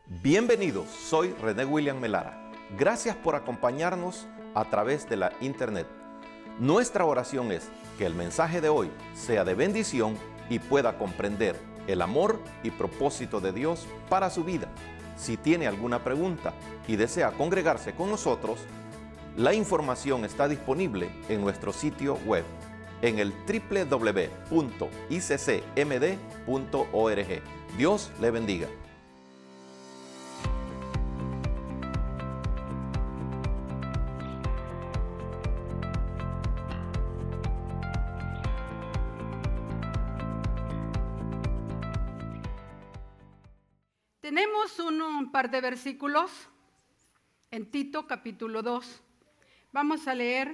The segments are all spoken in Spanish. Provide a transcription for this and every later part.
Bienvenidos, soy René William Melara. Gracias por acompañarnos a través de la internet. Nuestra oración es que el mensaje de hoy sea de bendición y pueda comprender el amor y propósito de Dios para su vida. Si tiene alguna pregunta y desea congregarse con nosotros, la información está disponible en nuestro sitio web en el www.iccmd.org. Dios le bendiga. Tenemos un par de versículos en Tito capítulo 2. Vamos a leer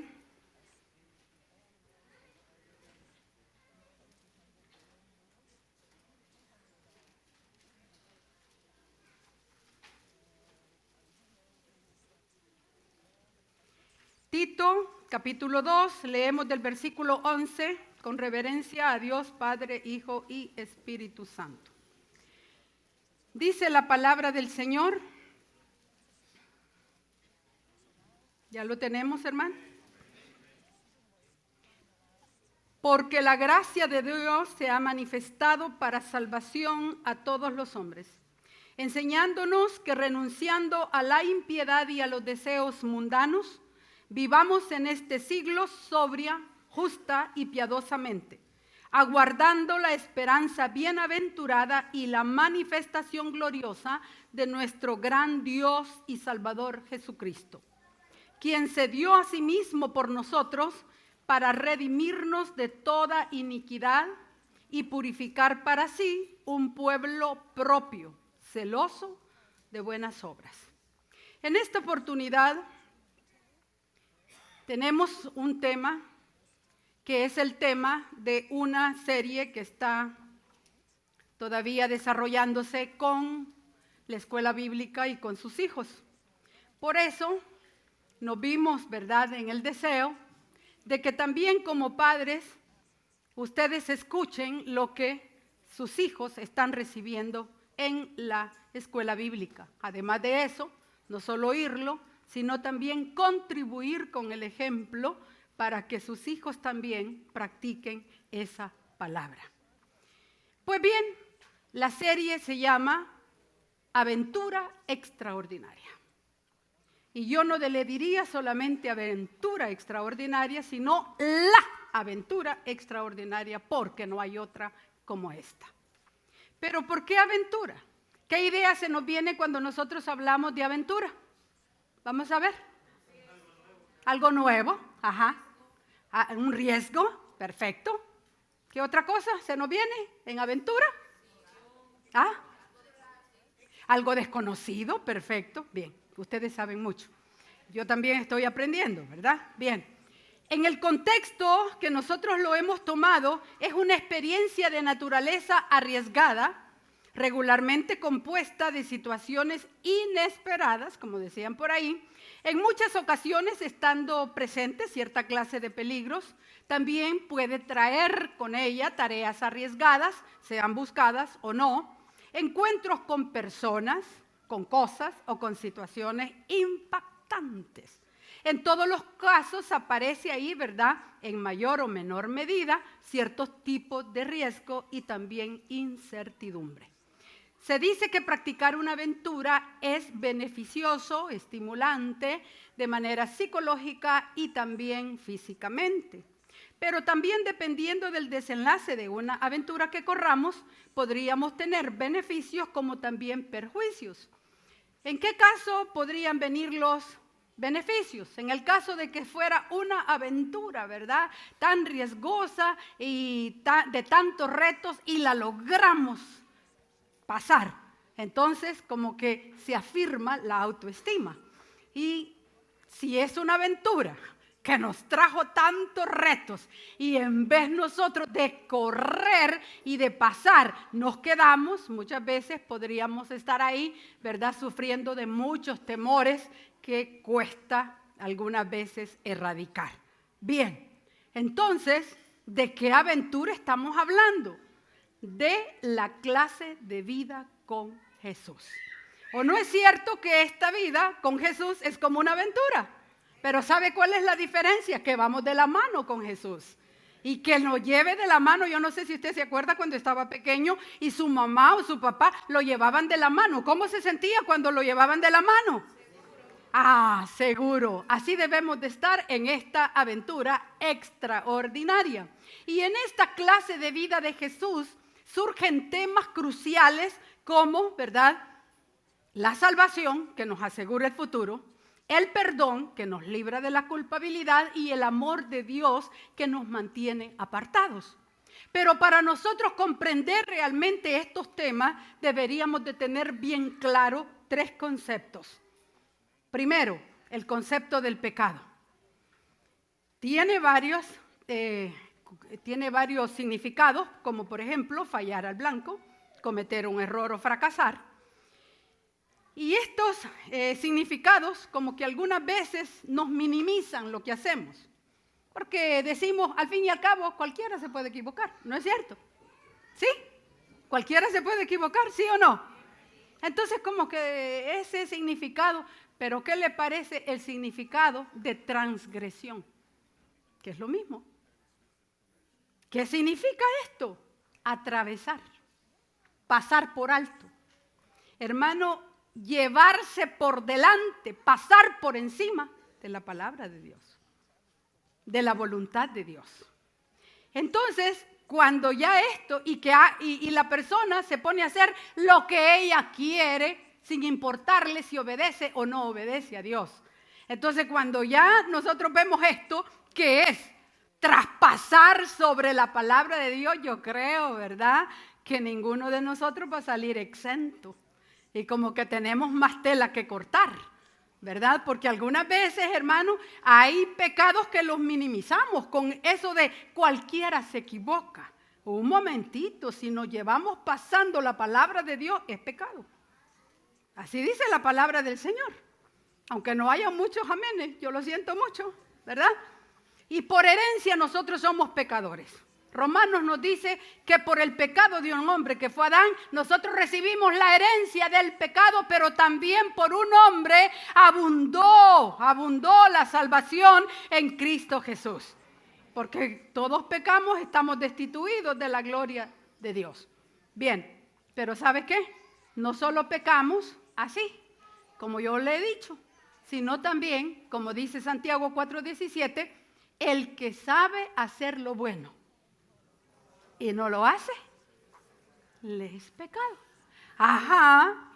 Tito capítulo 2, leemos del versículo 11 con reverencia a Dios Padre, Hijo y Espíritu Santo. Dice la palabra del Señor. ¿Ya lo tenemos, hermano? Porque la gracia de Dios se ha manifestado para salvación a todos los hombres, enseñándonos que renunciando a la impiedad y a los deseos mundanos, vivamos en este siglo sobria, justa y piadosamente, aguardando la esperanza bienaventurada y la manifestación gloriosa de nuestro gran Dios y Salvador Jesucristo, quien se dio a sí mismo por nosotros para redimirnos de toda iniquidad y purificar para sí un pueblo propio, celoso de buenas obras. En esta oportunidad tenemos un tema que es el tema de una serie que está todavía desarrollándose con la escuela bíblica y con sus hijos. Por eso nos vimos, ¿verdad?, en el deseo de que también como padres ustedes escuchen lo que sus hijos están recibiendo en la escuela bíblica. Además de eso, no solo oírlo, sino también contribuir con el ejemplo para que sus hijos también practiquen esa palabra. Pues bien, la serie se llama Aventura Extraordinaria. Y yo no le diría solamente aventura extraordinaria, sino la aventura extraordinaria, porque no hay otra como esta. Pero ¿por qué aventura? ¿Qué idea se nos viene cuando nosotros hablamos de aventura? Vamos a ver. Algo nuevo, ajá. Un riesgo, perfecto. ¿Qué otra cosa se nos viene en aventura? ¿Ah? Algo desconocido, perfecto. Bien, ustedes saben mucho. Yo también estoy aprendiendo, ¿verdad? Bien. En el contexto que nosotros lo hemos tomado, es una experiencia de naturaleza arriesgada, regularmente compuesta de situaciones inesperadas, como decían por ahí, en muchas ocasiones estando presente cierta clase de peligros, también puede traer con ella tareas arriesgadas, sean buscadas o no, encuentros con personas, con cosas o con situaciones impactantes. En todos los casos aparece ahí, ¿verdad?, en mayor o menor medida, ciertos tipos de riesgo y también incertidumbre. Se dice que practicar una aventura es beneficioso, estimulante, de manera psicológica y también físicamente. Pero también dependiendo del desenlace de una aventura que corramos, podríamos tener beneficios como también perjuicios. ¿En qué caso podrían venir los beneficios? En el caso de que fuera una aventura, ¿verdad?, tan riesgosa y de tantos retos y la logramos pasar. Entonces, como que se afirma la autoestima. Y si es una aventura que nos trajo tantos retos y en vez nosotros de correr y de pasar, nos quedamos, muchas veces podríamos estar ahí, ¿verdad?, sufriendo de muchos temores que cuesta algunas veces erradicar. Bien, entonces, ¿de qué aventura estamos hablando? De la clase de vida con Jesús. ¿O no es cierto que esta vida con Jesús es como una aventura? Pero ¿sabe cuál es la diferencia? Que vamos de la mano con Jesús. Y que nos lleve de la mano. Yo no sé si usted se acuerda cuando estaba pequeño y su mamá o su papá lo llevaban de la mano. ¿Cómo se sentía cuando lo llevaban de la mano? Ah, seguro. Así debemos de estar en esta aventura extraordinaria. Y en esta clase de vida de Jesús surgen temas cruciales como, ¿verdad?, la salvación, que nos asegura el futuro, el perdón, que nos libra de la culpabilidad, y el amor de Dios, que nos mantiene apartados. Pero para nosotros comprender realmente estos temas, deberíamos de tener bien claro 3 conceptos. Primero, el concepto del pecado. Tiene varios significados, como por ejemplo, fallar al blanco, cometer un error o fracasar. Y estos significados como que algunas veces nos minimizan lo que hacemos. Porque decimos, al fin y al cabo, cualquiera se puede equivocar, ¿no es cierto? ¿Sí? ¿Cualquiera se puede equivocar, sí o no? Entonces como que ese significado, pero ¿qué le parece el significado de transgresión? Que es lo mismo. ¿Qué significa esto? Atravesar, pasar por alto. Hermano, llevarse por delante, pasar por encima de la palabra de Dios, de la voluntad de Dios. Entonces, cuando ya esto y la persona se pone a hacer lo que ella quiere, sin importarle si obedece o no obedece a Dios. Entonces, cuando ya nosotros vemos esto, que es traspasar sobre la palabra de Dios, yo creo, ¿verdad?, que ninguno de nosotros va a salir exento. Y como que tenemos más tela que cortar, ¿verdad? Porque algunas veces, hermano, hay pecados que los minimizamos con eso de cualquiera se equivoca. Un momentito, si nos llevamos pasando la palabra de Dios, es pecado. Así dice la palabra del Señor. Aunque no haya muchos amenes, yo lo siento mucho, ¿verdad? Y por herencia nosotros somos pecadores. Romanos nos dice que por el pecado de un hombre que fue Adán, nosotros recibimos la herencia del pecado, pero también por un hombre abundó la salvación en Cristo Jesús. Porque todos pecamos, estamos destituidos de la gloria de Dios. Bien, pero ¿sabe qué? No solo pecamos así, como yo le he dicho, sino también, como dice Santiago 4:17, el que sabe hacer lo bueno y no lo hace, le es pecado. Ajá,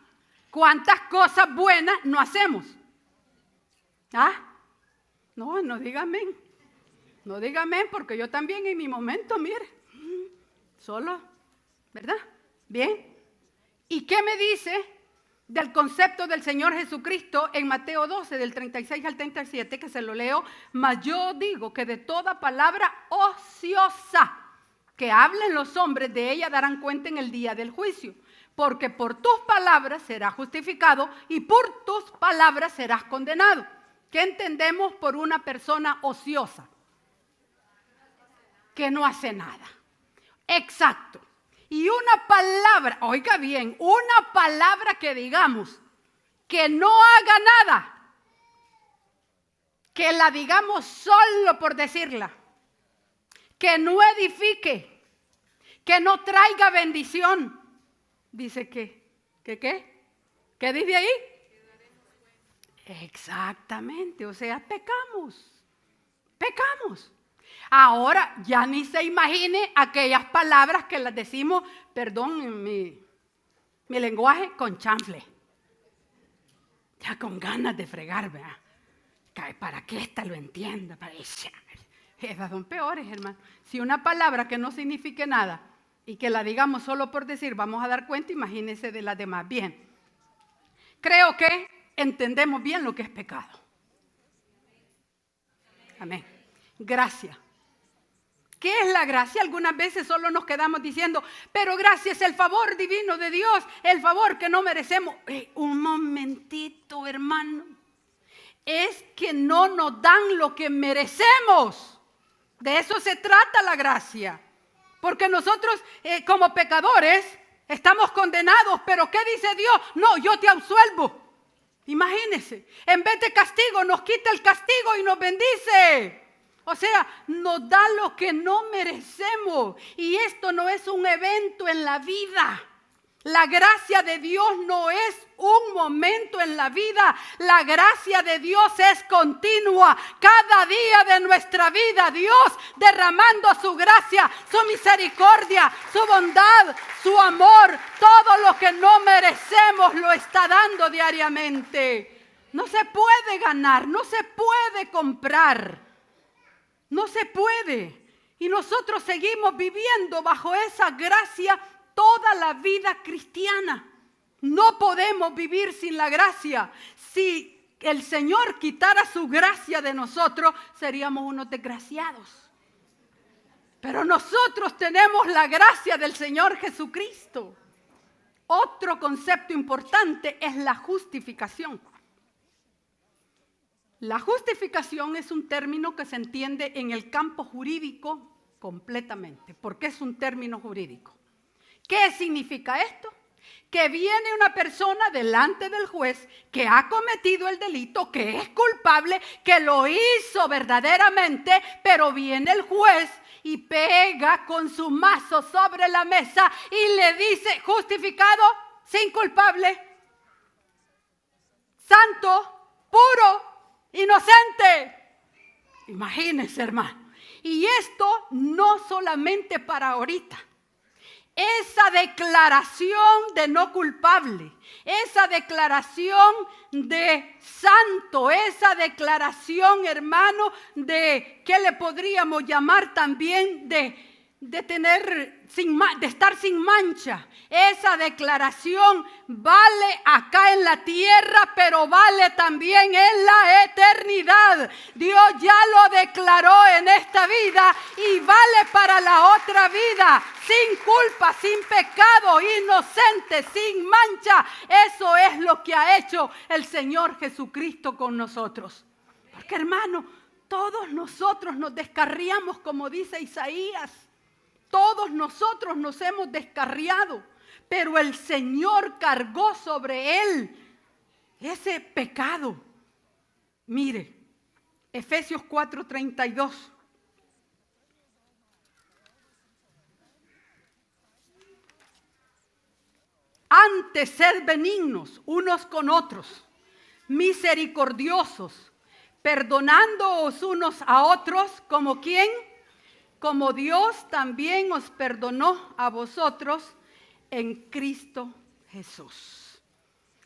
¿cuántas cosas buenas no hacemos? ¿Ah? No diga amén. No diga amén, porque yo también en mi momento, mire, solo, ¿verdad? Bien. ¿Y qué me dice del concepto del Señor Jesucristo en Mateo 12, del 36 al 37, que se lo leo? Mas yo digo que de toda palabra ociosa que hablen los hombres, de ella darán cuenta en el día del juicio. Porque por tus palabras serás justificado y por tus palabras serás condenado. ¿Qué entendemos por una persona ociosa? Que no hace nada. Exacto. Y una palabra, oiga bien, una palabra que digamos que no haga nada, que la digamos solo por decirla, que no edifique, que no traiga bendición. Dice ¿qué dice ahí? Exactamente, o sea, pecamos. Ahora ya ni se imagine aquellas palabras que las decimos, perdón en mi lenguaje, con chanfle. Ya con ganas de fregar, ¿verdad? Para que ésta lo entienda, para ella. Esas son peores, hermano. Si una palabra que no signifique nada y que la digamos solo por decir, vamos a dar cuenta, imagínense de las demás. Bien, creo que entendemos bien lo que es pecado. Amén. Gracia. ¿Qué es la gracia? Algunas veces solo nos quedamos diciendo, pero gracia es el favor divino de Dios, el favor que no merecemos. Un momentito, hermano. Es que no nos dan lo que merecemos. De eso se trata la gracia. Porque nosotros como pecadores estamos condenados. Pero ¿qué dice Dios? No, yo te absuelvo bendice. En vez de castigo, nos quita el castigo y nos bendice. O sea, nos da lo que no merecemos. Y esto no es un evento en la vida. La gracia de Dios no es un momento en la vida. La gracia de Dios es continua. Cada día de nuestra vida, Dios derramando su gracia, su misericordia, su bondad, su amor. Todo lo que no merecemos lo está dando diariamente. No se puede ganar, no se puede comprar. No se puede. Y nosotros seguimos viviendo bajo esa gracia toda la vida cristiana. No podemos vivir sin la gracia. Si el Señor quitara su gracia de nosotros, seríamos unos desgraciados. Pero nosotros tenemos la gracia del Señor Jesucristo. Otro concepto importante es la justificación. La justificación es un término que se entiende en el campo jurídico completamente, porque es un término jurídico. ¿Qué significa esto? Que viene una persona delante del juez que ha cometido el delito, que es culpable, que lo hizo verdaderamente, pero viene el juez y pega con su mazo sobre la mesa y le dice: justificado, sin culpable, santo, puro, inocente. Imagínense, hermano. Y esto no solamente para ahorita. Esa declaración de no culpable, esa declaración de santo, esa declaración, hermano, de ¿qué le podríamos llamar también? De estar sin mancha. Esa declaración vale acá en la tierra, pero vale también en la eternidad. Dios ya lo declaró en esta vida y vale para la otra vida. Sin culpa, sin pecado, inocente, sin mancha. Eso es lo que ha hecho el Señor Jesucristo con nosotros. Porque, hermano, todos nosotros nos descarriamos, como dice Isaías. Todos nosotros nos hemos descarriado, pero el Señor cargó sobre Él ese pecado. Mire, Efesios 4:32. Antes sed benignos unos con otros, misericordiosos, perdonándoos unos a otros, como ¿quién? Como Dios también os perdonó a vosotros en Cristo Jesús.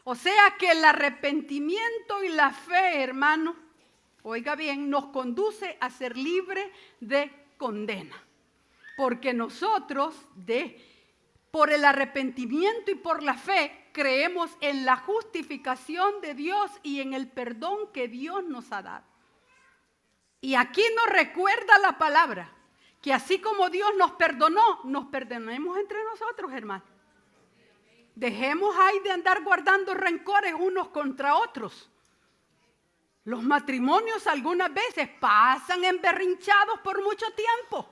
O sea que el arrepentimiento y la fe, hermano, oiga bien, nos conduce a ser libres de condena. Porque nosotros, por el arrepentimiento y por la fe, creemos en la justificación de Dios y en el perdón que Dios nos ha dado. Y aquí nos recuerda la palabra, que así como Dios nos perdonó, nos perdonemos entre nosotros, hermano. Dejemos ahí de andar guardando rencores unos contra otros. Los matrimonios algunas veces pasan emberrinchados por mucho tiempo.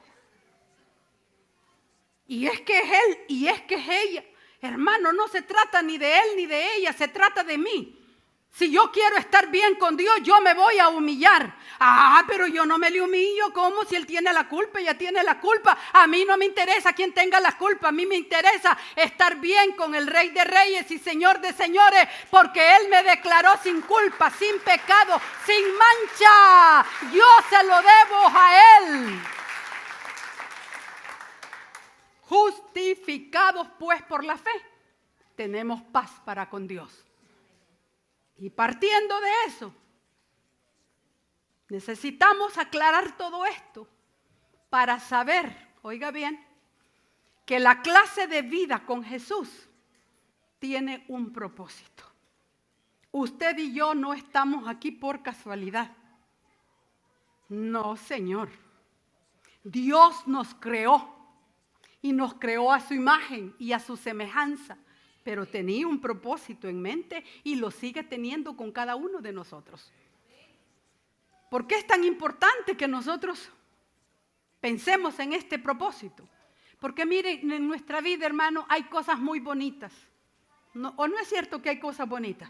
Y es que es él, y es que es ella. Hermano, no se trata ni de él ni de ella, se trata de mí. Si yo quiero estar bien con Dios, yo me voy a humillar. Pero yo no me le humillo. ¿Cómo? Si Él tiene la culpa, ella tiene la culpa. A mí no me interesa quién tenga la culpa. A mí me interesa estar bien con el Rey de Reyes y Señor de Señores, porque Él me declaró sin culpa, sin pecado, sin mancha. Yo se lo debo a Él. Justificados pues por la fe, tenemos paz para con Dios. Y partiendo de eso, necesitamos aclarar todo esto para saber, oiga bien, que la clase de vida con Jesús tiene un propósito. Usted y yo no estamos aquí por casualidad. No, Señor. Dios nos creó y nos creó a su imagen y a su semejanza. Pero tenía un propósito en mente y lo sigue teniendo con cada uno de nosotros. ¿Por qué es tan importante que nosotros pensemos en este propósito? Porque miren, en nuestra vida, hermano, hay cosas muy bonitas. ¿O no es cierto que hay cosas bonitas?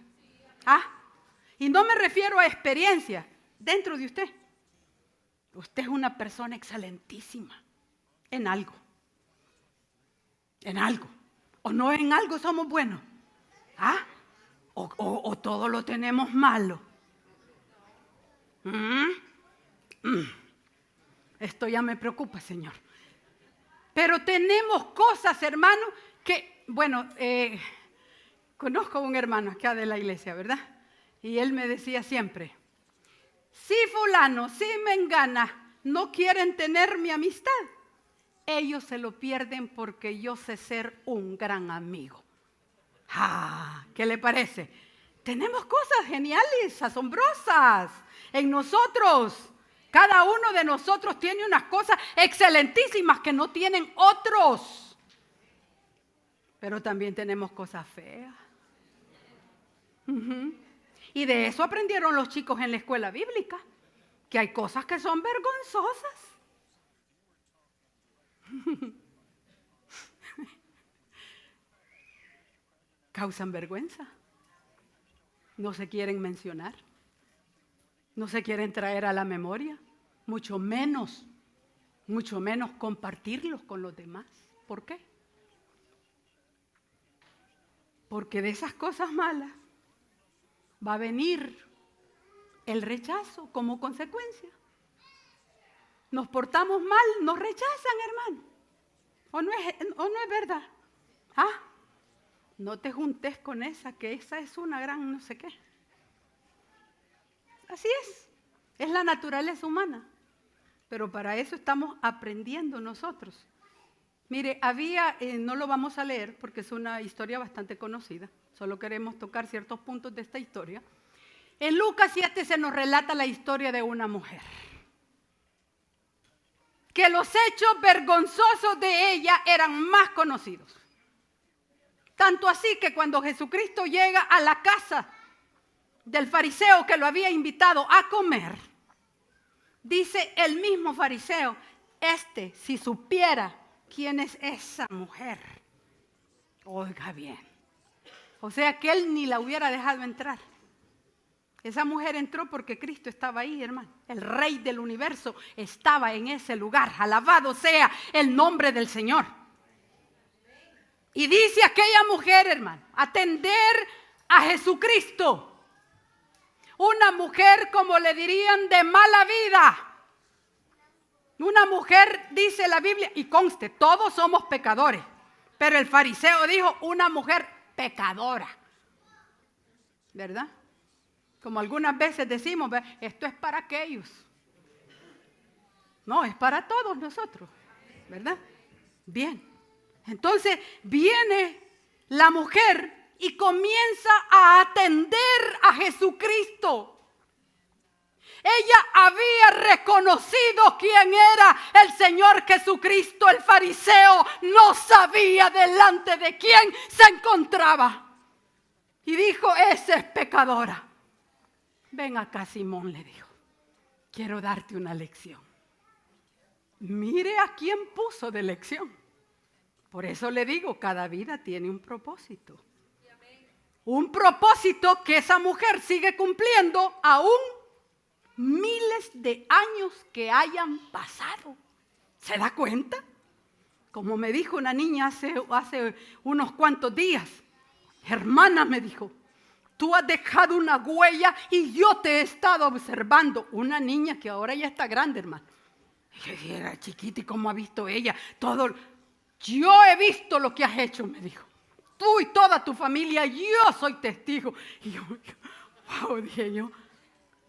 Y no me refiero a experiencia dentro de usted. Usted es una persona excelentísima en algo. En algo. O no en algo somos buenos. ¿Ah? O todo lo tenemos malo. Esto ya me preocupa, Señor. Pero tenemos cosas, hermano, que, bueno, conozco a un hermano acá de la iglesia, ¿verdad? Y él me decía siempre, si fulano, si mengana no quieren tener mi amistad, ellos se lo pierden porque yo sé ser un gran amigo. ¿Qué le parece? Tenemos cosas geniales, asombrosas en nosotros. Cada uno de nosotros tiene unas cosas excelentísimas que no tienen otros. Pero también tenemos cosas feas. Y de eso aprendieron los chicos en la escuela bíblica, que hay cosas que son vergonzosas. Causan vergüenza. No se quieren mencionar. No se quieren traer a la memoria. Mucho menos compartirlos con los demás. ¿Por qué? Porque de esas cosas malas va a venir el rechazo como consecuencia. Nos portamos mal, nos rechazan, hermano. ¿O no es verdad? No te juntes con esa, que esa es una gran no sé qué. Así es la naturaleza humana. Pero para eso estamos aprendiendo nosotros. Mire, no lo vamos a leer porque es una historia bastante conocida. Solo queremos tocar ciertos puntos de esta historia. En Lucas 7 se nos relata la historia de una mujer. Que los hechos vergonzosos de ella eran más conocidos. Tanto así que cuando Jesucristo llega a la casa del fariseo que lo había invitado a comer, dice el mismo fariseo, si supiera quién es esa mujer, oiga bien, o sea que él ni la hubiera dejado entrar. Esa mujer entró porque Cristo estaba ahí, hermano. El Rey del universo estaba en ese lugar. Alabado sea el nombre del Señor. Y dice aquella mujer, hermano, atender a Jesucristo. Una mujer, como le dirían, de mala vida. Una mujer, dice la Biblia, y conste, todos somos pecadores. Pero el fariseo dijo, una mujer pecadora. ¿Verdad? Como algunas veces decimos, esto es para aquellos. No, es para todos nosotros, ¿verdad? Bien. Entonces viene la mujer y comienza a atender a Jesucristo. Ella había reconocido quién era el Señor Jesucristo. El fariseo no sabía delante de quién se encontraba. Y dijo, esa es pecadora. Ven acá, Simón, le dijo, quiero darte una lección. Mire a quién puso de lección. Por eso le digo, cada vida tiene un propósito. Un propósito que esa mujer sigue cumpliendo aún miles de años que hayan pasado. ¿Se da cuenta? Como me dijo una niña hace unos cuantos días. Hermana, me dijo, tú has dejado una huella y yo te he estado observando. Una niña que ahora ya está grande, hermano. Y era chiquita y cómo ha visto ella todo. Yo he visto lo que has hecho, me dijo. Tú y toda tu familia, yo soy testigo. Y yo, wow, dije yo.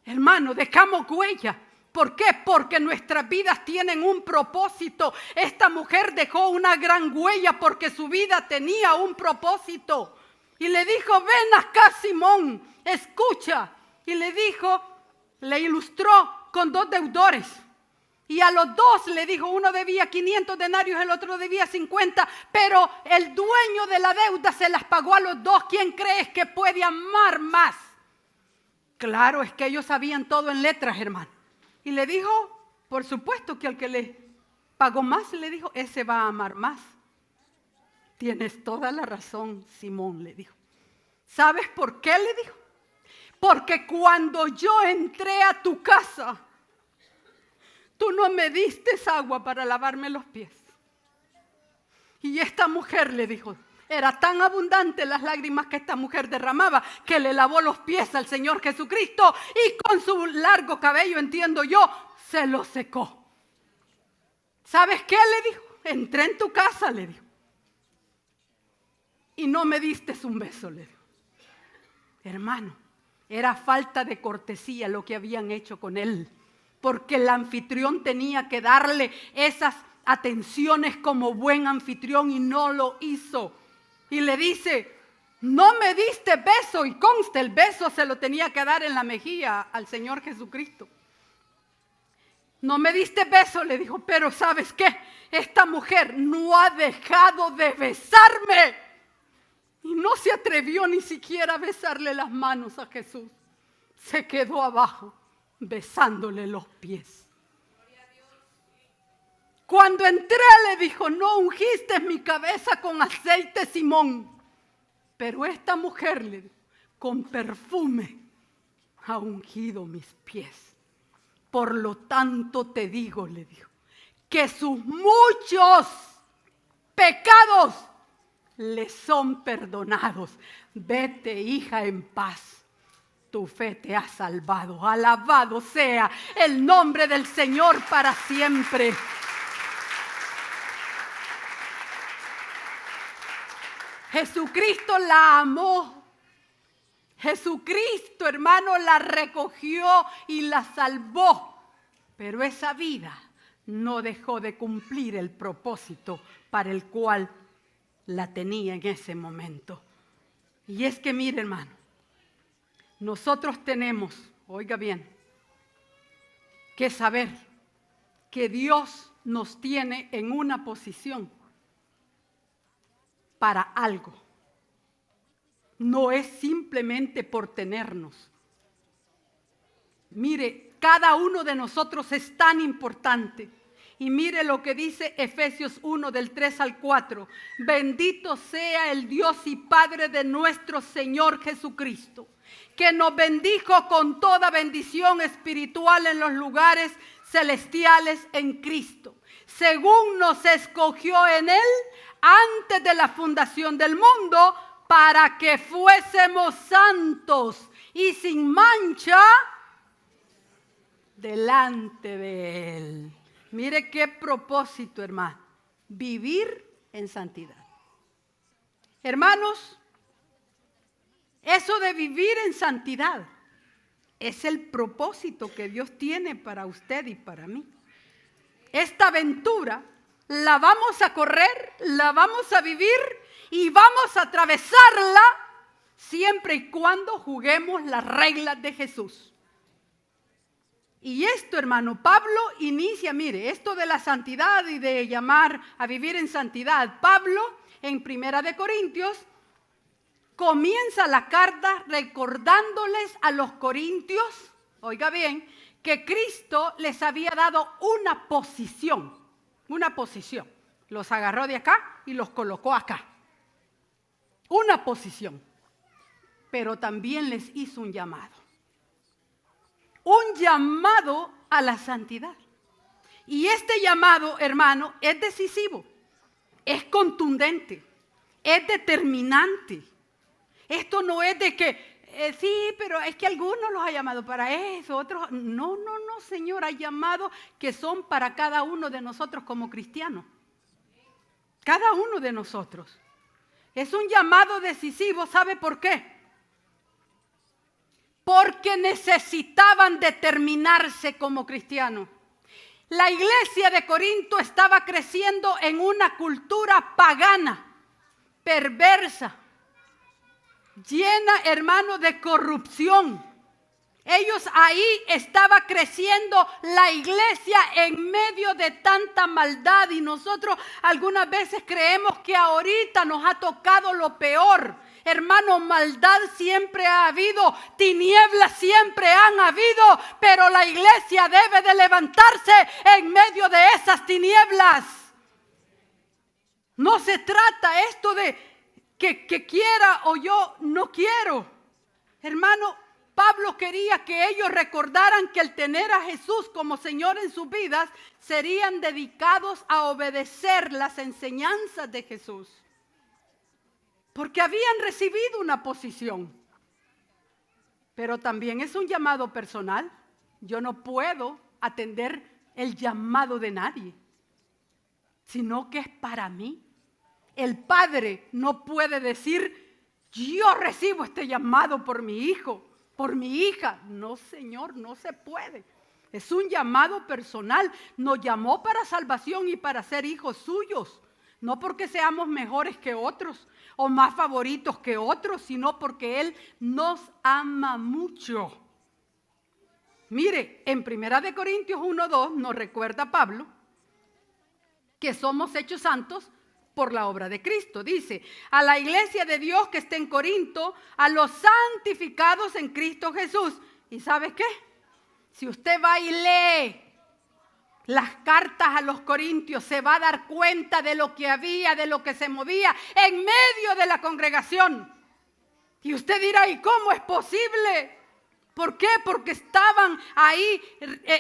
Hermano, dejamos huella. ¿Por qué? Porque nuestras vidas tienen un propósito. Esta mujer dejó una gran huella porque su vida tenía un propósito. Y le dijo, ven acá, Simón, escucha. Y le dijo, le ilustró con 2 deudores. Y a los 2 le dijo, uno debía 500 denarios, el otro debía 50. Pero el dueño de la deuda se las pagó a los 2. ¿Quién crees que puede amar más? Claro, es que ellos sabían todo en letras, hermano. Y le dijo, por supuesto que al que le pagó más, le dijo, ese va a amar más. Tienes toda la razón, Simón, le dijo. ¿Sabes por qué? Le dijo. porque cuando yo entré a tu casa, tú no me diste agua para lavarme los pies. Y esta mujer le dijo, era tan abundante las lágrimas que esta mujer derramaba que le lavó los pies al Señor Jesucristo y con su largo cabello, entiendo yo, se lo secó. ¿Sabes qué le dijo? Entré en tu casa, le dijo, y no me diste un beso, le dijo. Hermano, era falta de cortesía lo que habían hecho con él, porque el anfitrión tenía que darle esas atenciones como buen anfitrión y no lo hizo. Y le dice, no me diste beso, y conste, el beso se lo tenía que dar en la mejilla al Señor Jesucristo. No me diste beso, le dijo, pero ¿sabes qué? Esta mujer no ha dejado de besarme. Y no se atrevió ni siquiera a besarle las manos a Jesús. Se quedó abajo besándole los pies. Cuando entré le dijo, no ungiste mi cabeza con aceite, Simón. Pero esta mujer le dijo, con perfume ha ungido mis pies. Por lo tanto te digo, le dijo, que sus muchos pecados le son perdonados. Vete, hija, en paz. Tu fe te ha salvado. Alabado sea el nombre del Señor para siempre. Jesucristo la amó. Jesucristo, hermano, la recogió y la salvó. Pero esa vida no dejó de cumplir el propósito para el cual la tenía en ese momento. Y es que, mire, hermano, nosotros tenemos, oiga bien, que saber que Dios nos tiene en una posición para algo. No es simplemente por tenernos. Mire, cada uno de nosotros es tan importante. Y mire lo que dice Efesios 1 del 3 al 4. Bendito sea el Dios y Padre de nuestro Señor Jesucristo, que nos bendijo con toda bendición espiritual en los lugares celestiales en Cristo, según nos escogió en Él antes de la fundación del mundo, para que fuésemos santos y sin mancha delante de Él. Mire qué propósito, hermano, vivir en santidad. Hermanos, eso de vivir en santidad es el propósito que Dios tiene para usted y para mí. Esta aventura la vamos a correr, la vamos a vivir y vamos a atravesarla siempre y cuando juguemos las reglas de Jesús. Y esto, hermano, Pablo inicia, mire, esto de la santidad y de llamar a vivir en santidad. Pablo, en 1 de Corintios, comienza la carta recordándoles a los corintios, oiga bien, que Cristo les había dado una posición. Los agarró de acá y los colocó acá. Una posición. Pero también les hizo un llamado. Un llamado a la santidad. Y este llamado, hermano, es decisivo, es contundente, es determinante. Esto no es de que, sí, pero es que algunos los ha llamado para eso, otros, no, Señor, hay llamados que son para cada uno de nosotros como cristianos. Cada uno de nosotros. Es un llamado decisivo, ¿sabe por qué? Porque necesitaban determinarse como cristianos. La iglesia de Corinto estaba creciendo en una cultura pagana, perversa, llena, hermano, de corrupción. Ellos ahí estaba creciendo la iglesia en medio de tanta maldad, y nosotros algunas veces creemos que ahorita nos ha tocado lo peor. Hermano, maldad siempre ha habido, tinieblas siempre han habido, pero la iglesia debe de levantarse en medio de esas tinieblas. No se trata esto de que quiera o yo no quiero. Hermano, Pablo quería que ellos recordaran que al tener a Jesús como Señor en sus vidas, serían dedicados a obedecer las enseñanzas de Jesús. Porque habían recibido una posición. Pero también es un llamado personal. Yo no puedo atender el llamado de nadie, sino que es para mí. El padre no puede decir, yo recibo este llamado por mi hijo, por mi hija. No, Señor, no se puede. Es un llamado personal. Nos llamó para salvación y para ser hijos suyos. No porque seamos mejores que otros o más favoritos que otros, sino porque Él nos ama mucho. Mire, en 1 Corintios 1:2 nos recuerda Pablo que somos hechos santos por la obra de Cristo. Dice, a la iglesia de Dios que está en Corinto, a los santificados en Cristo Jesús. ¿Y sabe qué? Si usted va y lee las cartas a los corintios, se va a dar cuenta de lo que había, de lo que se movía en medio de la congregación. Y usted dirá, ¿y cómo es posible? ¿Por qué? Porque estaban ahí,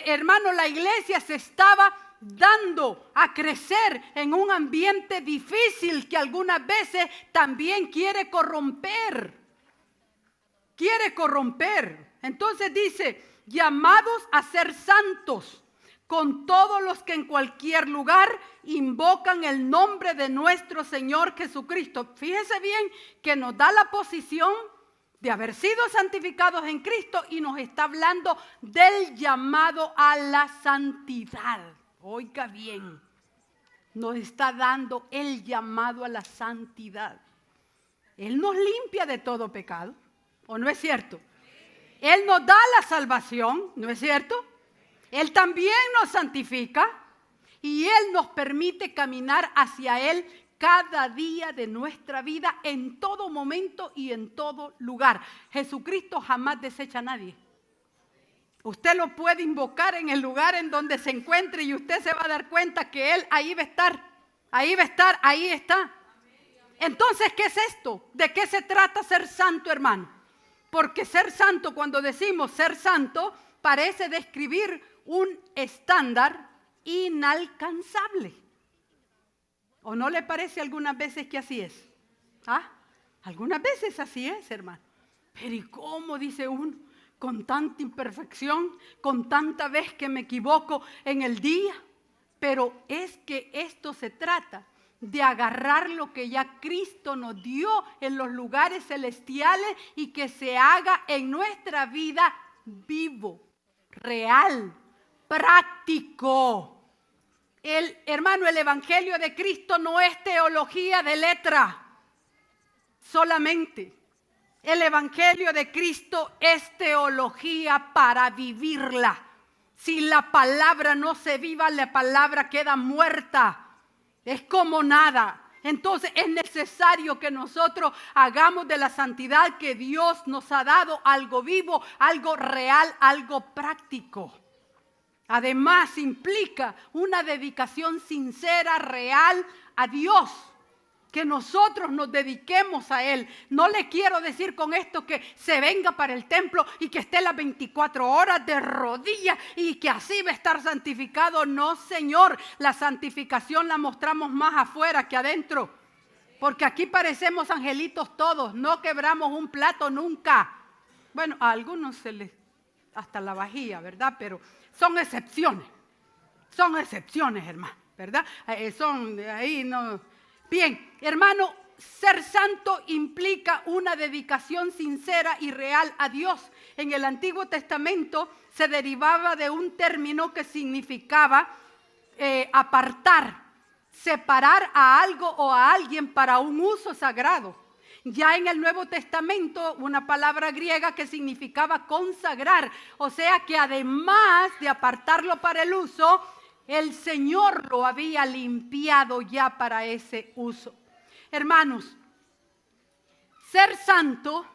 hermano, la iglesia se estaba dando a crecer en un ambiente difícil que algunas veces también quiere corromper. Quiere corromper. Entonces dice, llamados a ser santos con todos los que en cualquier lugar invocan el nombre de nuestro Señor Jesucristo. Fíjese bien que nos da la posición de haber sido santificados en Cristo y nos está hablando del llamado a la santidad. Oiga bien, nos está dando el llamado a la santidad. Él nos limpia de todo pecado, ¿o no es cierto? Él nos da la salvación, ¿no es cierto? Él también nos santifica y Él nos permite caminar hacia Él cada día de nuestra vida, en todo momento y en todo lugar. Jesucristo jamás desecha a nadie. Usted lo puede invocar en el lugar en donde se encuentre y usted se va a dar cuenta que Él ahí va a estar, ahí va a estar, ahí está. Entonces, ¿qué es esto? ¿De qué se trata ser santo, hermano? Porque ser santo, cuando decimos ser santo, parece describir un estándar inalcanzable. ¿O no le parece algunas veces que así es? ¿Ah? Algunas veces así es, hermano. Pero ¿y cómo, dice uno? Con tanta imperfección, con tanta vez que me equivoco en el día. Pero es que esto se trata de agarrar lo que ya Cristo nos dio en los lugares celestiales y que se haga en nuestra vida vivo, real, práctico. Hermano, el Evangelio de Cristo no es teología de letra solamente. El Evangelio de Cristo es teología para vivirla. Si la palabra no se viva, la palabra queda muerta. Es como nada. Entonces es necesario que nosotros hagamos de la santidad que Dios nos ha dado algo vivo, algo real, algo práctico. Además implica una dedicación sincera, real a Dios. Que nosotros nos dediquemos a Él. No le quiero decir con esto que se venga para el templo y que esté las 24 horas de rodillas y que así va a estar santificado. No, Señor, la santificación la mostramos más afuera que adentro. Porque aquí parecemos angelitos todos, no quebramos un plato nunca. Bueno, a algunos se les hasta la vajilla, ¿verdad? Pero son excepciones, hermano, ¿verdad? Son de ahí, no. Bien, hermano, ser santo implica una dedicación sincera y real a Dios. En el Antiguo Testamento se derivaba de un término que significaba apartar, separar a algo o a alguien para un uso sagrado. Ya en el Nuevo Testamento, una palabra griega que significaba consagrar, o sea que además de apartarlo para el uso, el Señor lo había limpiado ya para ese uso. Hermanos, ser santo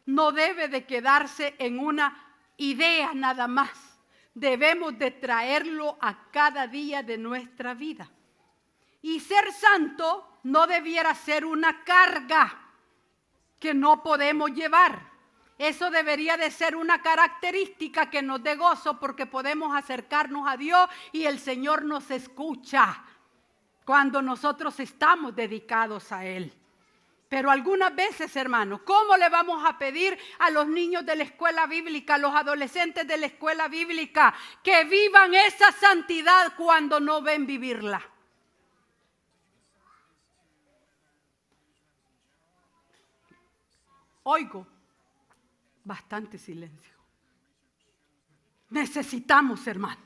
no debe de quedarse en una idea nada más. Debemos de traerlo a cada día de nuestra vida. Y ser santo no debiera ser una carga que no podemos llevar. Eso debería de ser una característica que nos dé gozo porque podemos acercarnos a Dios y el Señor nos escucha cuando nosotros estamos dedicados a Él. Pero algunas veces, hermanos, ¿cómo le vamos a pedir a los niños de la escuela bíblica, a los adolescentes de la escuela bíblica, que vivan esa santidad cuando no ven vivirla? Oigo bastante silencio. Necesitamos, hermano,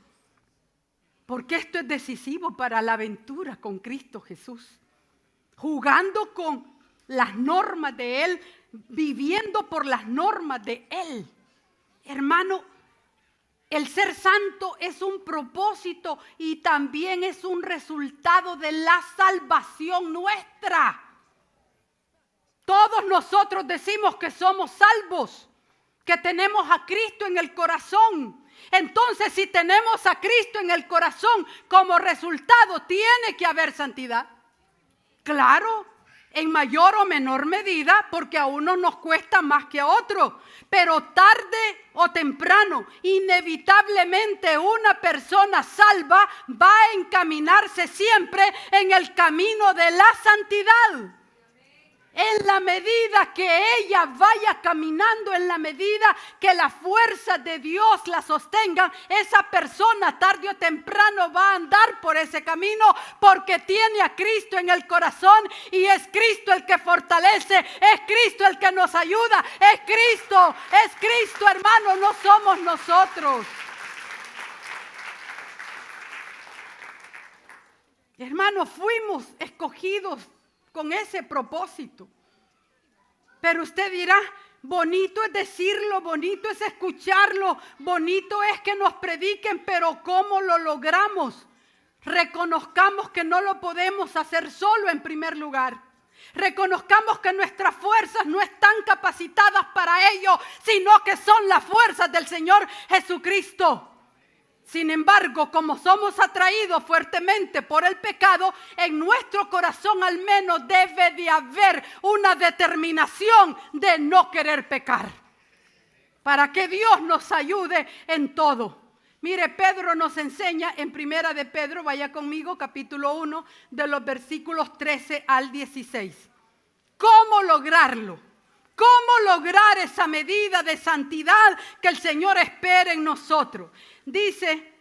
porque esto es decisivo para la aventura con Cristo Jesús. Jugando con las normas de Él, viviendo por las normas de Él. Hermano, el ser santo es un propósito y también es un resultado de la salvación nuestra. Todos nosotros decimos que somos salvos, que tenemos a Cristo en el corazón. Entonces, si tenemos a Cristo en el corazón, como resultado tiene que haber santidad. Claro, en mayor o menor medida, porque a uno nos cuesta más que a otro. Pero tarde o temprano, inevitablemente una persona salva va a encaminarse siempre en el camino de la santidad. En la medida que ella vaya caminando, en la medida que la fuerza de Dios la sostenga, esa persona tarde o temprano va a andar por ese camino porque tiene a Cristo en el corazón y es Cristo el que fortalece, es Cristo el que nos ayuda, es Cristo, hermano, no somos nosotros. Hermanos, fuimos escogidos con ese propósito. Pero usted dirá, bonito es decirlo, bonito es escucharlo, bonito es que nos prediquen, pero ¿cómo lo logramos? Reconozcamos que no lo podemos hacer solo en primer lugar. Reconozcamos que nuestras fuerzas no están capacitadas para ello, sino que son las fuerzas del Señor Jesucristo. Sin embargo, como somos atraídos fuertemente por el pecado, en nuestro corazón al menos debe de haber una determinación de no querer pecar, para que Dios nos ayude en todo. Mire, Pedro nos enseña en Primera de Pedro, vaya conmigo, capítulo 1, de los versículos 13 al 16. ¿Cómo lograrlo? ¿Cómo lograr esa medida de santidad que el Señor espera en nosotros? Dice,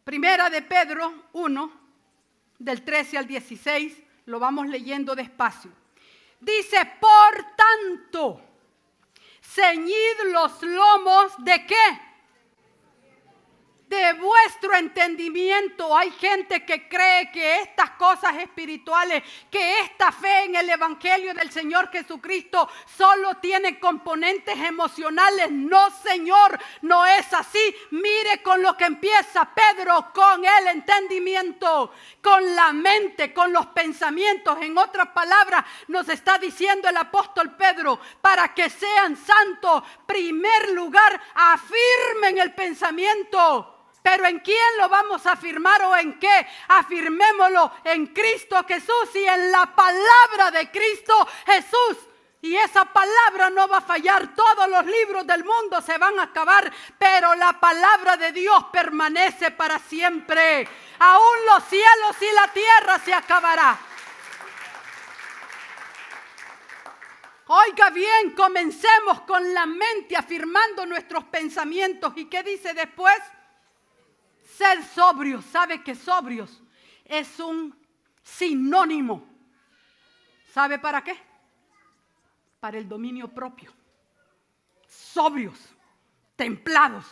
Primera de Pedro 1, del 13 al 16, lo vamos leyendo despacio. Dice, por tanto, ceñid los lomos ¿de qué? De vuestro entendimiento. Hay gente que cree que estas cosas espirituales, que esta fe en el Evangelio del Señor Jesucristo solo tiene componentes emocionales. No, Señor, no es así. Mire con lo que empieza Pedro, con el entendimiento, con la mente, con los pensamientos. En otras palabras, nos está diciendo el apóstol Pedro, para que sean santos, primer lugar, afirmen el pensamiento. Pero ¿en quién lo vamos a afirmar o en qué? Afirmémoslo en Cristo Jesús y en la palabra de Cristo Jesús. Y esa palabra no va a fallar. Todos los libros del mundo se van a acabar, pero la palabra de Dios permanece para siempre. Aún los cielos y la tierra se acabará. Oiga bien, comencemos con la mente afirmando nuestros pensamientos. ¿Y qué dice después? Ser sobrios. ¿Sabe que sobrios es un sinónimo? ¿Sabe para qué? Para el dominio propio. Sobrios, templados.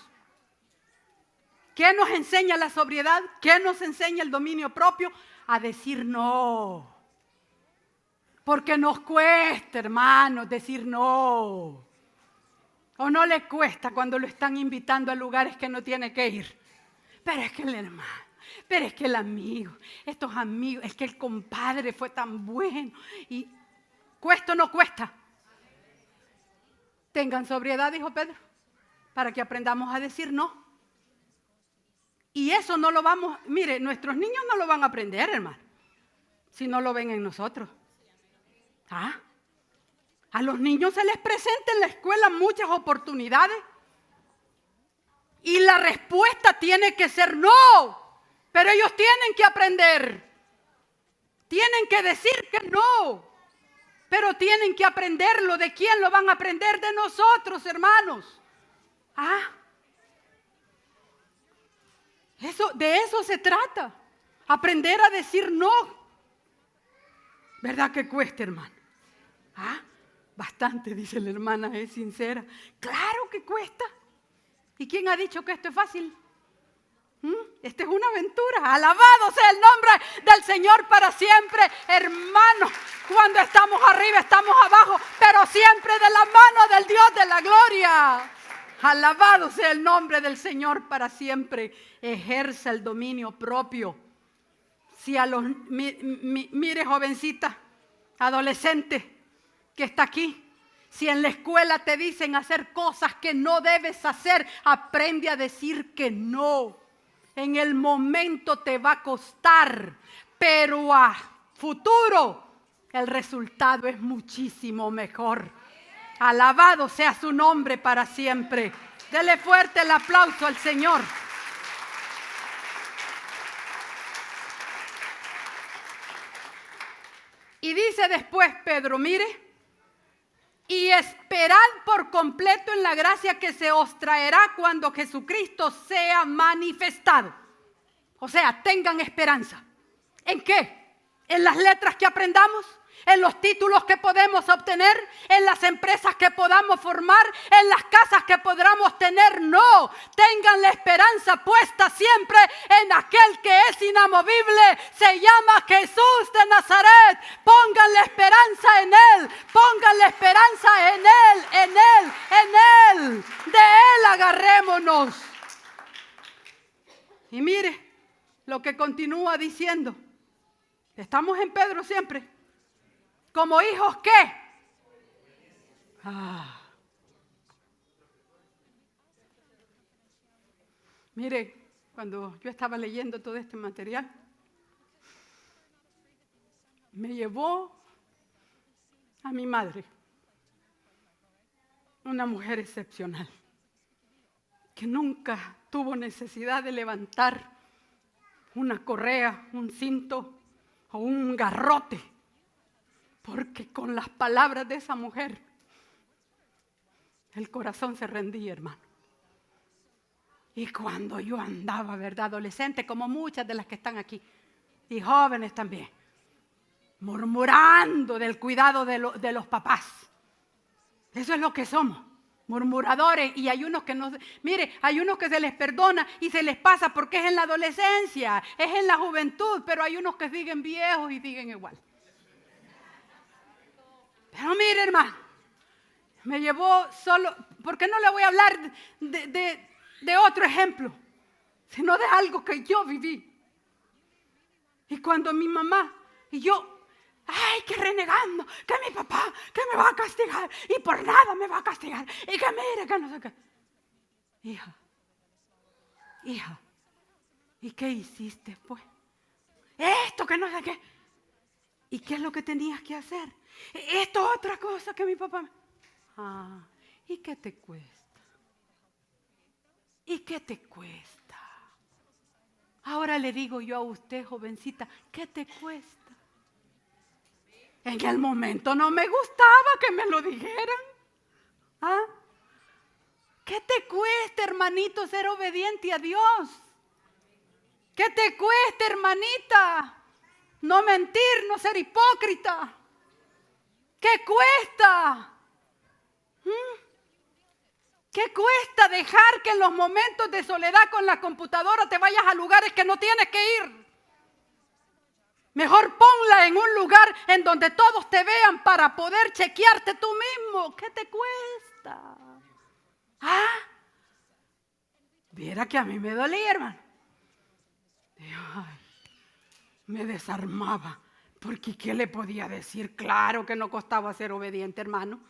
¿Qué nos enseña la sobriedad? ¿Qué nos enseña el dominio propio? A decir no. Porque nos cuesta, hermanos, decir no. O no le cuesta cuando lo están invitando a lugares que no tiene que ir. Pero es que el hermano, pero es que el amigo, estos amigos, es que el compadre fue tan bueno. Y ¿cuesta o no cuesta? Tengan sobriedad, dijo Pedro, para que aprendamos a decir no. Y eso no lo vamos, mire, nuestros niños no lo van a aprender, hermano, si no lo ven en nosotros. A los niños se les presenta en la escuela muchas oportunidades y la respuesta tiene que ser no, pero ellos tienen que aprender, tienen que decir que no, pero tienen que aprenderlo. ¿De quién lo van a aprender? De nosotros, hermanos. De eso se trata, aprender a decir no. ¿Verdad que cuesta, hermano? Bastante, dice la hermana, es sincera. Claro que cuesta. ¿Y quién ha dicho que esto es fácil? Esta es una aventura. Alabado sea el nombre del Señor para siempre, hermano. Cuando estamos arriba, estamos abajo, pero siempre de la mano del Dios de la gloria. Alabado sea el nombre del Señor para siempre. Ejerza el dominio propio. Si mire, jovencita, adolescente que está aquí, si en la escuela te dicen hacer cosas que no debes hacer, aprende a decir que no. En el momento te va a costar, pero a futuro el resultado es muchísimo mejor. Alabado sea su nombre para siempre. Dele fuerte el aplauso al Señor. Y dice después Pedro, mire, y esperad por completo en la gracia que se os traerá cuando Jesucristo sea manifestado. O sea, tengan esperanza. ¿En qué? ¿En las letras que aprendamos? ¿En los títulos que podemos obtener? ¿En las empresas que podamos formar? ¿En las casas que podamos tener? No, tengan la esperanza puesta siempre en aquel que es inamovible. Se llama Jesús de Nazaret. Pongan la esperanza en Él. Pongan la esperanza en Él, en Él, en Él. De Él agarrémonos. Y mire lo que continúa diciendo. Estamos en Pedro siempre. ¿Como hijos qué? Mire, cuando yo estaba leyendo todo este material, me llevó a mi madre, una mujer excepcional, que nunca tuvo necesidad de levantar una correa, un cinto o un garrote. Porque con las palabras de esa mujer, el corazón se rendía, hermano. Y cuando yo andaba, ¿verdad? Adolescente, como muchas de las que están aquí, y jóvenes también, murmurando del cuidado de los papás. Eso es lo que somos, murmuradores. Y hay unos que no, mire, hay unos que se les perdona y se les pasa porque es en la adolescencia, es en la juventud, pero hay unos que siguen viejos y siguen igual. Pero mire, hermano, me llevó solo, porque no le voy a hablar de otro ejemplo, sino de algo que yo viví. Y cuando mi mamá y yo, que renegando, que mi papá, que me va a castigar, y por nada me va a castigar, y que mire, que no sé qué. Hija, ¿y qué hiciste pues? Esto que no sé qué. ¿Y qué es lo que tenías que hacer? Esto es otra cosa que mi papá. ¿Y qué te cuesta? ¿Y qué te cuesta? Ahora le digo yo a usted, jovencita, ¿qué te cuesta? En el momento no me gustaba que me lo dijeran. ¿Qué te cuesta, hermanito, ser obediente a Dios? ¿Qué te cuesta, hermanita? No mentir, no ser hipócrita. ¿Qué cuesta? ¿Qué cuesta dejar que en los momentos de soledad con la computadora te vayas a lugares que no tienes que ir? Mejor ponla en un lugar en donde todos te vean para poder chequearte tú mismo. ¿Qué te cuesta? Viera que a mí me dolía, hermano. Me desarmaba. Porque ¿qué le podía decir? Claro que no costaba ser obediente, hermano.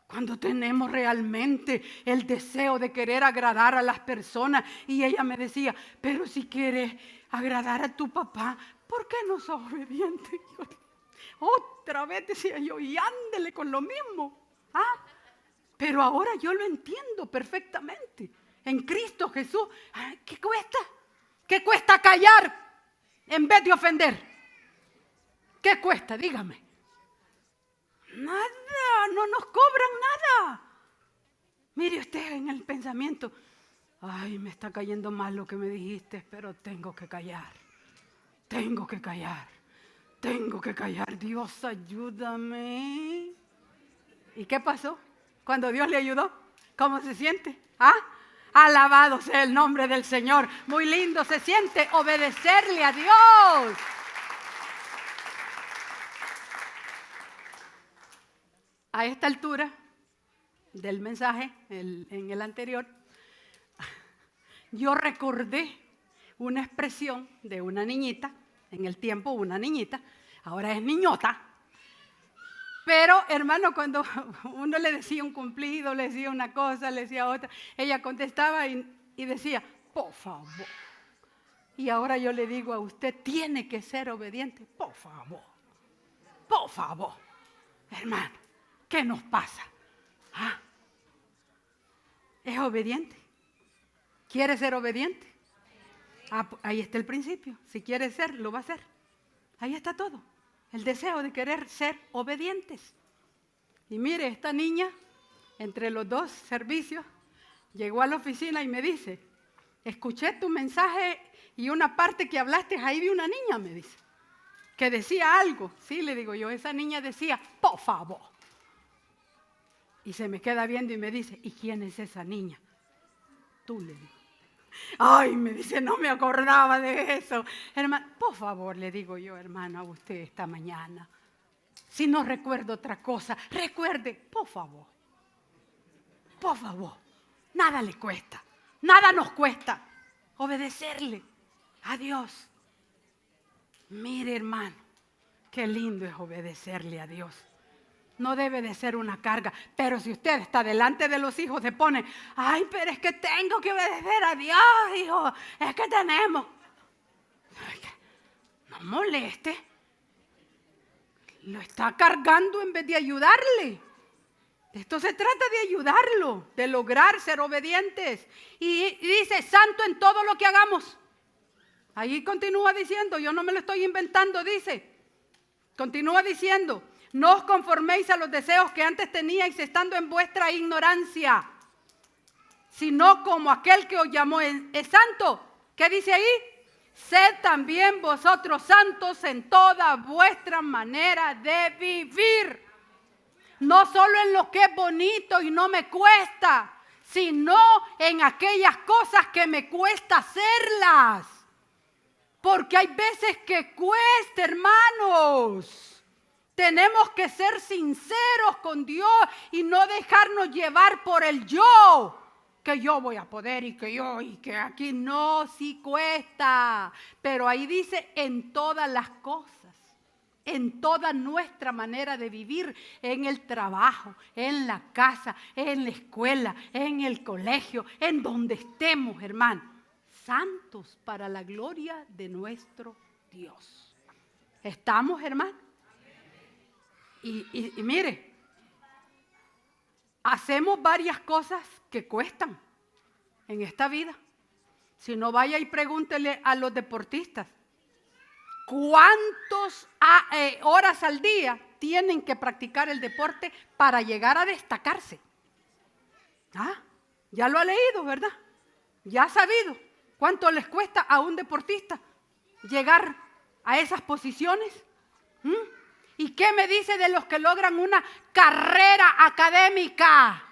Cuando tenemos realmente el deseo de querer agradar a las personas. Y ella me decía, pero si quieres agradar a tu papá, ¿por qué no sos obediente? Otra vez decía yo, y ándele con lo mismo. ¿Ah? Pero ahora yo lo entiendo perfectamente. En Cristo Jesús, ¿qué cuesta? ¿Qué cuesta callar en vez de ofender? ¿Qué cuesta? Dígame. Nada, no nos cobran nada. Mire usted en el pensamiento, ay, me está cayendo mal lo que me dijiste, pero tengo que callar. Tengo que callar. Tengo que callar. Dios, ayúdame. ¿Y qué pasó? Cuando Dios le ayudó, ¿cómo se siente? ¿Ah? Alabado sea el nombre del Señor. Muy lindo se siente obedecerle a Dios. A esta altura del mensaje, en el anterior, yo recordé una expresión de una niñita, en el tiempo una niñita, ahora es niñota. Pero, hermano, cuando uno le decía un cumplido, le decía una cosa, le decía otra, ella contestaba y decía, por favor. Y ahora yo le digo a usted, tiene que ser obediente, por favor. Por favor. Hermano, ¿qué nos pasa? ¿Ah? ¿Es obediente? ¿Quiere ser obediente? Ahí está el principio. Si quiere ser, lo va a hacer. Ahí está todo. El deseo de querer ser obedientes. Y mire, esta niña, entre los dos servicios, llegó a la oficina y me dice, escuché tu mensaje y una parte que hablaste ahí de una niña, me dice, que decía algo. Sí, le digo yo, esa niña decía, por favor. Y se me queda viendo y me dice, ¿y quién es esa niña? Tú, le digo. Ay, me dice, no me acordaba de eso. Hermano, por favor, le digo yo, hermano, a usted esta mañana. Si no recuerdo otra cosa, recuerde, por favor. Por favor. Nada le cuesta. Nada nos cuesta obedecerle a Dios. Mire, hermano, qué lindo es obedecerle a Dios. No debe de ser una carga, pero si usted está delante de los hijos se pone, ay, pero es que tengo que obedecer a Dios, hijo, es que tenemos. No moleste, lo está cargando en vez de ayudarle. Esto se trata de ayudarlo, de lograr ser obedientes. Y dice, santo en todo lo que hagamos. Ahí continúa diciendo, yo no me lo estoy inventando, dice. Continúa diciendo, no os conforméis a los deseos que antes teníais estando en vuestra ignorancia, sino como aquel que os llamó es santo. ¿Qué dice ahí? Sed también vosotros santos en toda vuestra manera de vivir. No solo en lo que es bonito y no me cuesta, sino en aquellas cosas que me cuesta hacerlas. Porque hay veces que cuesta, hermanos. Tenemos que ser sinceros con Dios y no dejarnos llevar por el yo. Que yo voy a poder y que aquí no, sí cuesta. Pero ahí dice en todas las cosas, en toda nuestra manera de vivir, en el trabajo, en la casa, en la escuela, en el colegio, en donde estemos, hermano. Santos para la gloria de nuestro Dios. ¿Estamos, hermano? Y mire, hacemos varias cosas que cuestan en esta vida. Si no, vaya y pregúntele a los deportistas, ¿cuántas horas al día tienen que practicar el deporte para llegar a destacarse? Ya lo ha leído, ¿verdad? Ya ha sabido cuánto les cuesta a un deportista llegar a esas posiciones. ¿Y qué me dice de los que logran una carrera académica?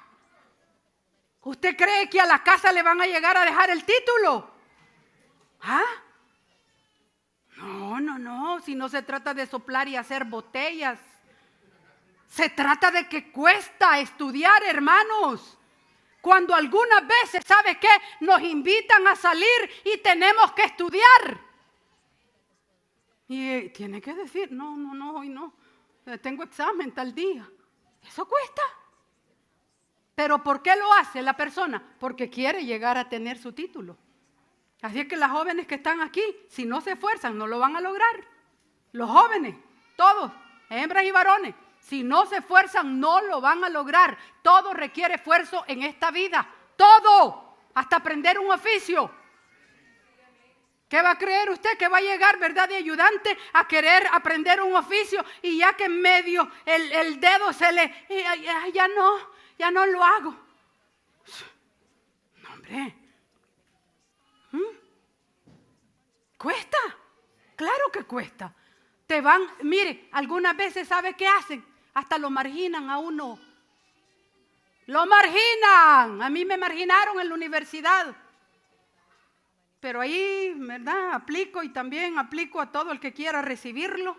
¿Usted cree que a la casa le van a llegar a dejar el título? No, si no se trata de soplar y hacer botellas. Se trata de que cuesta estudiar, hermanos. Cuando algunas veces, ¿sabe qué? Nos invitan a salir y tenemos que estudiar. Y tiene que decir, no, hoy no. Tengo examen tal día. Eso cuesta. ¿Pero por qué lo hace la persona? Porque quiere llegar a tener su título. Así es que las jóvenes que están aquí, si no se esfuerzan, no lo van a lograr. Los jóvenes, todos. hembras y varones. Si no se esfuerzan, no lo van a lograr. Todo requiere esfuerzo en esta vida. Todo. Hasta aprender un oficio. ¿Qué va a creer usted que va a llegar, verdad, de ayudante a querer aprender un oficio y ya que en medio el dedo se le... ya no lo hago? No, hombre. ¿Cuesta? Claro que cuesta. Te van, mire, algunas veces, ¿sabe qué hacen? Hasta lo marginan a uno. Lo marginan. A mí me marginaron en la universidad. Pero ahí, ¿verdad? Aplico y también aplico a todo el que quiera recibirlo.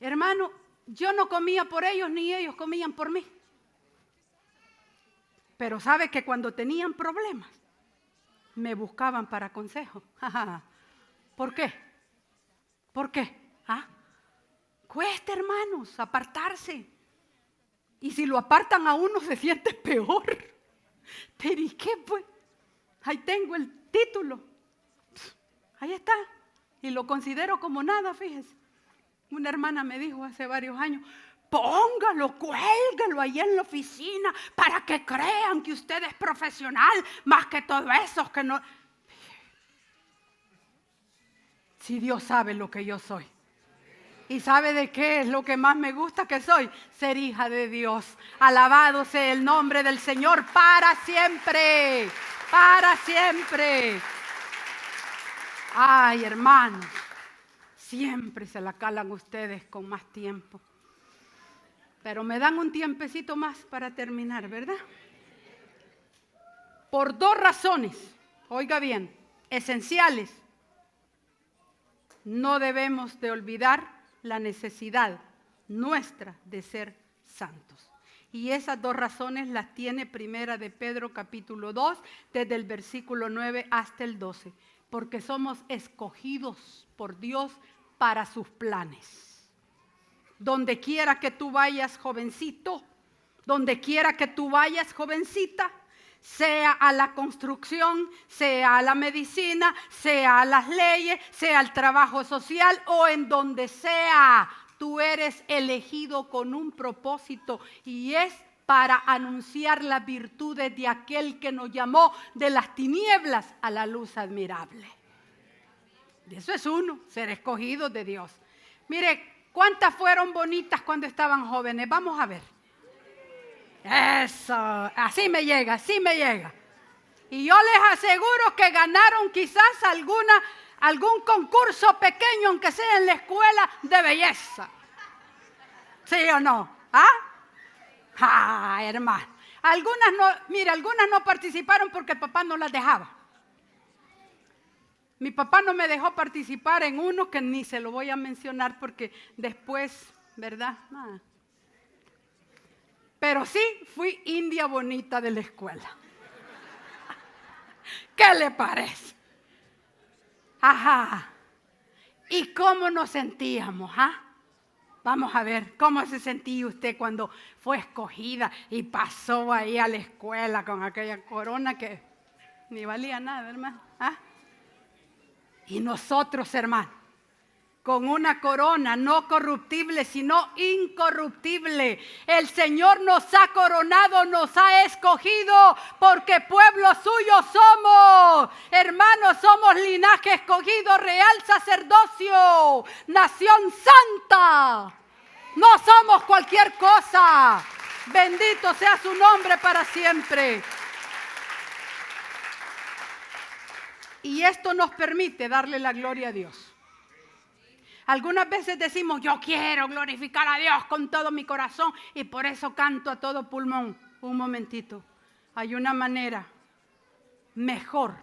Hermano, yo no comía por ellos ni ellos comían por mí. Pero sabe que cuando tenían problemas, me buscaban para consejo. ¿Por qué? ¿Por qué? Cuesta, hermanos, apartarse. Y si lo apartan a uno se siente peor. Pero ¿y qué pues? Ahí tengo el título. Ahí está. Y lo considero como nada, fíjese. Una hermana me dijo hace varios años, póngalo, cuélguelo ahí en la oficina para que crean que usted es profesional más que todos esos que no. Si Dios sabe lo que yo soy. ¿Y sabe de qué es lo que más me gusta que soy? Ser hija de Dios. Alabado sea el nombre del Señor para siempre. Para siempre. Ay, hermanos, siempre se la calan ustedes con más tiempo. Pero me dan un tiempecito más para terminar, ¿verdad? Por 2 razones, oiga bien, esenciales. No debemos de olvidar la necesidad nuestra de ser santos. Y esas 2 razones las tiene Primera de Pedro capítulo 2, desde el versículo 9 hasta el 12. Porque somos escogidos por Dios para sus planes. Donde quiera que tú vayas, jovencito, donde quiera que tú vayas, jovencita, sea a la construcción, sea a la medicina, sea a las leyes, sea al trabajo social o en donde sea, tú eres elegido con un propósito y es para anunciar las virtudes de aquel que nos llamó de las tinieblas a la luz admirable. De eso es uno, ser escogido de Dios. Mire, ¿cuántas fueron bonitas cuando estaban jóvenes? Vamos a ver. Eso, así me llega, así me llega. Y yo les aseguro que ganaron quizás algún concurso pequeño, aunque sea en la escuela de belleza. ¿Sí o no? Hermano. Algunas no participaron porque el papá no las dejaba. Mi papá no me dejó participar en uno que ni se lo voy a mencionar porque después, ¿verdad? Pero sí fui india bonita de la escuela. ¿Qué le parece? ¿Y cómo nos sentíamos? Vamos a ver, ¿cómo se sentía usted cuando fue escogida y pasó ahí a la escuela con aquella corona que ni valía nada, hermano? Y nosotros, hermano, con una corona no corruptible, sino incorruptible. El Señor nos ha coronado, nos ha escogido, porque pueblo suyo somos. Hermanos, somos linaje escogido, real sacerdocio, nación santa. No somos cualquier cosa. Bendito sea su nombre para siempre. Y esto nos permite darle la gloria a Dios. Algunas veces decimos, yo quiero glorificar a Dios con todo mi corazón y por eso canto a todo pulmón. Un momentito, hay una manera mejor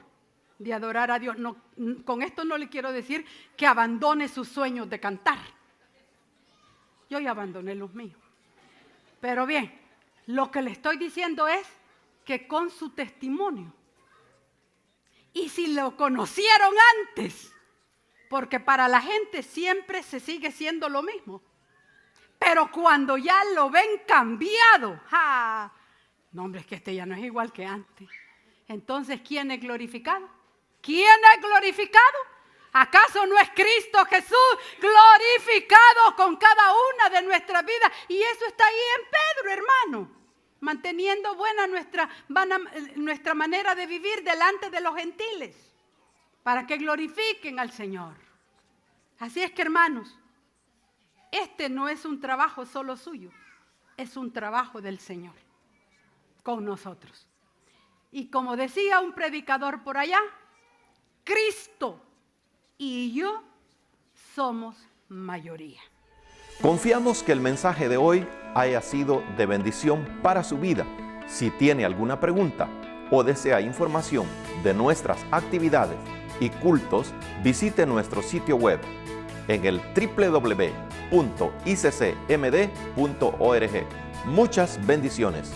de adorar a Dios. No, con esto no le quiero decir que abandone sus sueños de cantar. Yo ya abandoné los míos. Pero bien, lo que le estoy diciendo es que con su testimonio, y si lo conocieron antes, porque para la gente siempre se sigue siendo lo mismo. Pero cuando ya lo ven cambiado, no, hombre, es que este ya no es igual que antes. Entonces, ¿quién es glorificado? ¿Quién es glorificado? ¿Acaso no es Cristo Jesús glorificado con cada una de nuestras vidas? Y eso está ahí en Pedro, hermano. Manteniendo buena nuestra manera de vivir delante de los gentiles, para que glorifiquen al Señor. Así es que, hermanos, este no es un trabajo solo suyo, es un trabajo del Señor con nosotros. Y como decía un predicador por allá, Cristo y yo somos mayoría. Confiamos que el mensaje de hoy haya sido de bendición para su vida. Si tiene alguna pregunta o desea información de nuestras actividades y cultos, visite nuestro sitio web en el www.iccmd.org. Muchas bendiciones.